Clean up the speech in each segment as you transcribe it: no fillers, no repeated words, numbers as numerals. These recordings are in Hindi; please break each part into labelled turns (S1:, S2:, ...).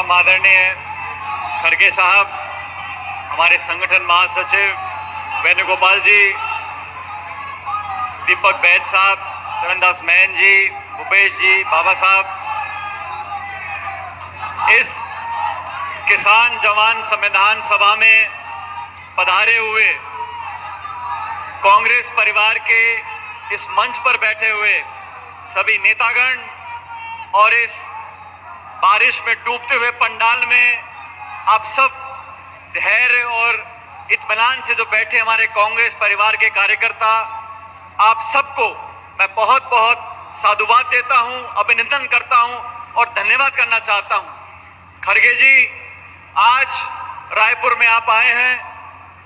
S1: परम आदरणीय खड़गे साहब, हमारे संगठन महासचिव वेणुगोपाल जी, दीपक बैद साहब, चरणदास मैन जी, भूपेश जी, बाबा साहब, इस किसान जवान संविधान सभा में पधारे हुए कांग्रेस परिवार के इस मंच पर बैठे हुए सभी नेतागण और इस बारिश में डूबते हुए पंडाल में आप सब धैर्य और इत्मीनान से जो बैठे हमारे कांग्रेस परिवार के कार्यकर्ता, आप सबको मैं बहुत बहुत साधुवाद देता हूं, अभिनंदन करता हूं और धन्यवाद करना चाहता हूं। खड़गे जी, आज रायपुर में आप आए हैं,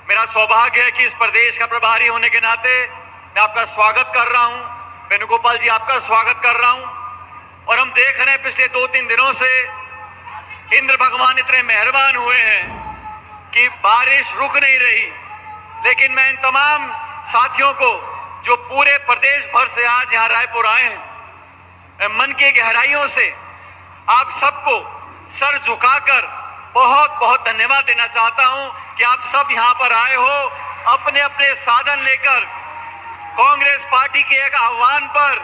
S1: मेरा सौभाग्य है कि इस प्रदेश का प्रभारी होने के नाते मैं आपका स्वागत कर रहा हूं। वेणुगोपाल जी, आपका स्वागत कर रहा हूं। और हम देख रहे हैं पिछले 2-3 दिनों से इंद्र भगवान इतने मेहरबान हुए हैं कि बारिश रुक नहीं रही। लेकिन मैं इन तमाम साथियों को जो पूरे प्रदेश भर से आज यहाँ रायपुर आए हैं, मैं मन की गहराइयों से आप सबको सर झुकाकर बहुत बहुत धन्यवाद देना चाहता हूं कि आप सब यहाँ पर आए हो, अपने अपने साधन लेकर कांग्रेस पार्टी के एक आह्वान पर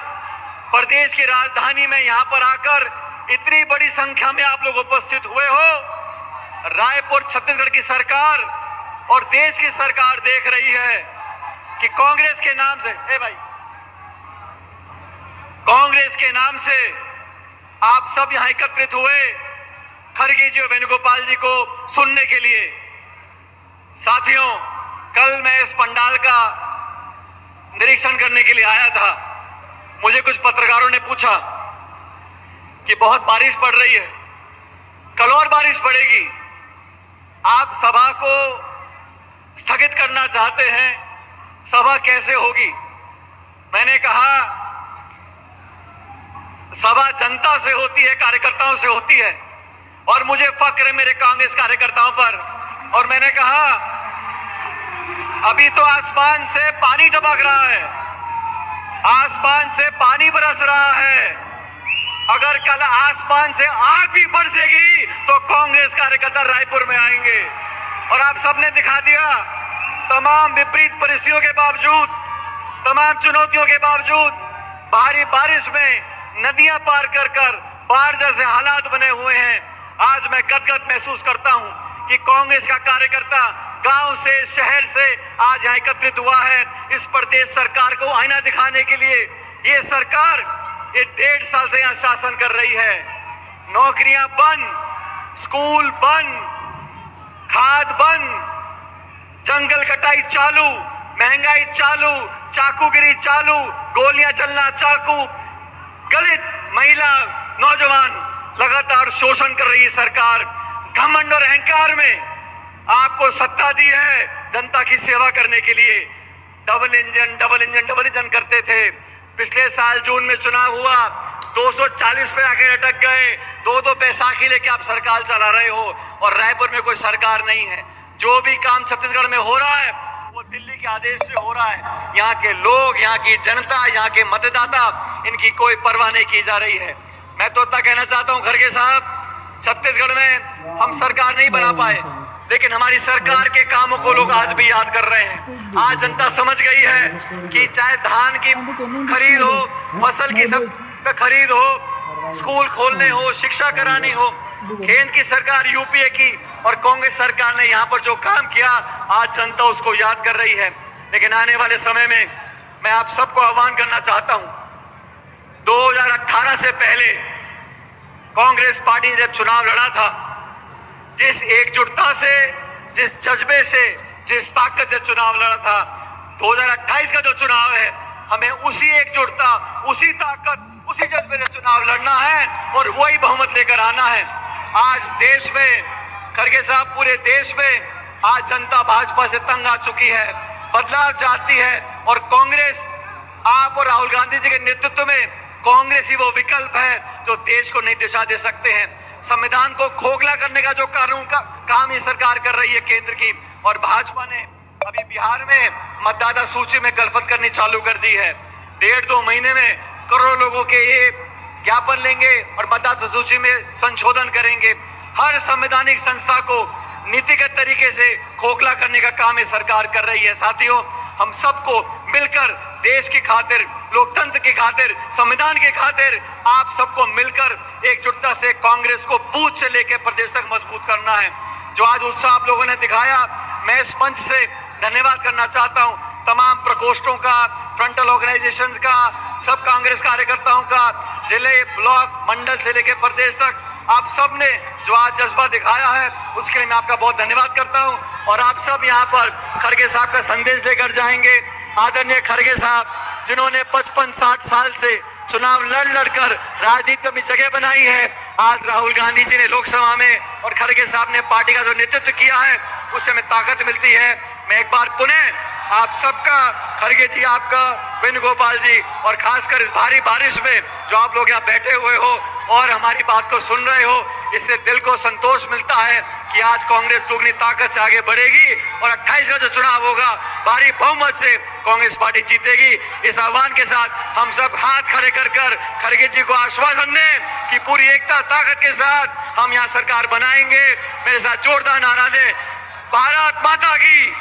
S1: प्रदेश की राजधानी में यहाँ पर आकर इतनी बड़ी संख्या में आप लोग उपस्थित हुए हो। रायपुर छत्तीसगढ़ की सरकार और देश की सरकार देख रही है कि कांग्रेस के नाम से, कांग्रेस के नाम से आप सब यहाँ एकत्रित हुए खड़गे जी और वेणुगोपाल जी को सुनने के लिए। साथियों, कल मैं इस पंडाल का निरीक्षण करने के लिए आया था। मुझे कुछ पत्रकारों ने पूछा कि बहुत बारिश पड़ रही है, कल और बारिश पड़ेगी, आप सभा को स्थगित करना चाहते हैं, सभा कैसे होगी? मैंने कहा, सभा जनता से होती है, कार्यकर्ताओं से होती है और मुझे फक्र है मेरे कांग्रेस कार्यकर्ताओं पर। और मैंने कहा, अभी तो आसमान से पानी टपक रहा है, आसमान से पानी बरस रहा है। अगर कल आसमान से आग भी बरसेगी तो कांग्रेस कार्यकर्ता रायपुर में आएंगे। और आप सबने दिखा दिया, तमाम विपरीत परिस्थितियों के बावजूद, तमाम चुनौतियों के बावजूद, भारी बारिश में नदियां पार कर कर बाढ़ जैसे हालात बने हुए हैं। आज मैं गदगद महसूस करता हूं कि कांग्रेस का कार्यकर्ता गांव से, शहर से आज यहाँ एकत्रित हुआ है इस प्रदेश सरकार को आईना दिखाने के लिए। ये सरकार ये 1.5 साल से यहाँ शासन कर रही है। नौकरियां बंद, स्कूल बंद, खाद बंद, जंगल कटाई चालू, महंगाई चालू, चाकूगिरी चालू, गोलियां चलना चाकू, दलित, महिला, नौजवान लगातार शोषण कर रही है सरकार। घमंड और अहंकार में आपको सत्ता दी है जनता की सेवा करने के लिए। डबल इंजन करते थे। पिछले साल जून में चुनाव हुआ, 240 पे आके अटक गए। 2 बैसाखी लेके आप सरकार चला रहे हो और रायपुर में कोई सरकार नहीं है। जो भी काम छत्तीसगढ़ में हो रहा है वो दिल्ली के आदेश से हो रहा है। यहाँ के लोग, यहाँ की जनता, यहाँ के मतदाता, इनकी कोई परवाह नहीं की जा रही है। मैं तो इतना कहना चाहता हूँ खड़गे साहब, छत्तीसगढ़ में हम सरकार नहीं बना पाए, लेकिन हमारी सरकार के कामों को लोग आज भी याद कर रहे हैं। आज जनता समझ गई है कि चाहे धान की खरीद हो, फसल की सब खरीद हो, स्कूल खोलने हो, शिक्षा करानी हो, केंद्र की सरकार, यूपीए की और कांग्रेस सरकार ने यहाँ पर जो काम किया, आज जनता उसको याद कर रही है। लेकिन आने वाले समय में मैं आप सबको आह्वान करना चाहता हूँ, 2018 से पहले कांग्रेस पार्टी ने जब चुनाव लड़ा था, जिस एकजुटता से, जिस जज्बे से, जिस ताकत से चुनाव लड़ा था, 2028 का जो चुनाव है, हमें उसी एकजुटता, उसी ताकत, उसी जज्बे से चुनाव लड़ना है और वही बहुमत लेकर आना है। आज देश में, खड़गे साहब, पूरे देश में आज जनता भाजपा से तंग आ चुकी है, बदलाव चाहती है और कांग्रेस, आप और राहुल गांधी जी के नेतृत्व में कांग्रेस ही वो विकल्प है जो देश को नई दिशा दे सकते हैं। संविधान को खोखला करने का जो कानून का काम ये सरकार कर रही है केंद्र की, और भाजपा ने अभी बिहार में मतदाता सूची में गलफत करनी चालू कर दी है। 1.5-2 महीने में करोड़ों लोगों के ये ज्ञापन लेंगे और मतदाता सूची में संशोधन करेंगे। हर संवैधानिक संस्था को नीतिगत तरीके से खोखला करने का काम ये सरकार कर रही है। साथियों, हम सबको मिलकर देश की खातिर, लोकतंत्र की खातिर, संविधान की खातिर आप सबको मिलकर एकजुटता से कांग्रेस को बूथ से लेकर प्रदेश तक मजबूत करना है। जो आज उत्साह आप लोगों ने दिखाया, मैं इस मंच से धन्यवाद करना चाहता हूं तमाम प्रकोष्ठों का, फ्रंटल ऑर्गेनाइजेशंस का, सब कांग्रेस कार्यकर्ताओं का, जिले, ब्लॉक, मंडल से लेकर प्रदेश तक आप सब ने जो आज जज्बा दिखाया है उसके लिए मैं आपका बहुत धन्यवाद करता हूं। और आप सब यहां पर खड़गे साहब का संदेश लेकर जाएंगे। आदरणीय खड़गे साहब, जिन्होंने 55-60 साल से चुनाव लड़कर राजनीति में जगह बनाई है, आज राहुल गांधी जी ने लोकसभा में और खड़गे साहब ने पार्टी का जो नेतृत्व किया है उससे हमें ताकत मिलती है। मैं एक बार पुनः आप सबका, खड़गे जी आपका, वेणुगोपाल जी, और खासकर इस भारी बारिश में जो आप लोग यहाँ बैठे हुए हो और हमारी बात को सुन रहे हो, इससे दिल को संतोष मिलता है कि आज कांग्रेस दुगनी ताकत से आगे बढ़ेगी और 28 का जो चुनाव होगा भारी बहुमत से कांग्रेस पार्टी जीतेगी। इस आह्वान के साथ हम सब हाथ खड़े कर खड़गे जी को आश्वासन दें कि पूरी एकता ताकत के साथ हम यहाँ सरकार बनाएंगे। मेरे साथ जोरदार नारा दें, भारत माता की,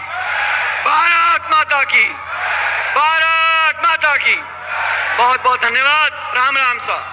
S1: भारत माता की, भारत माता की। बहुत बहुत धन्यवाद। राम राम सा।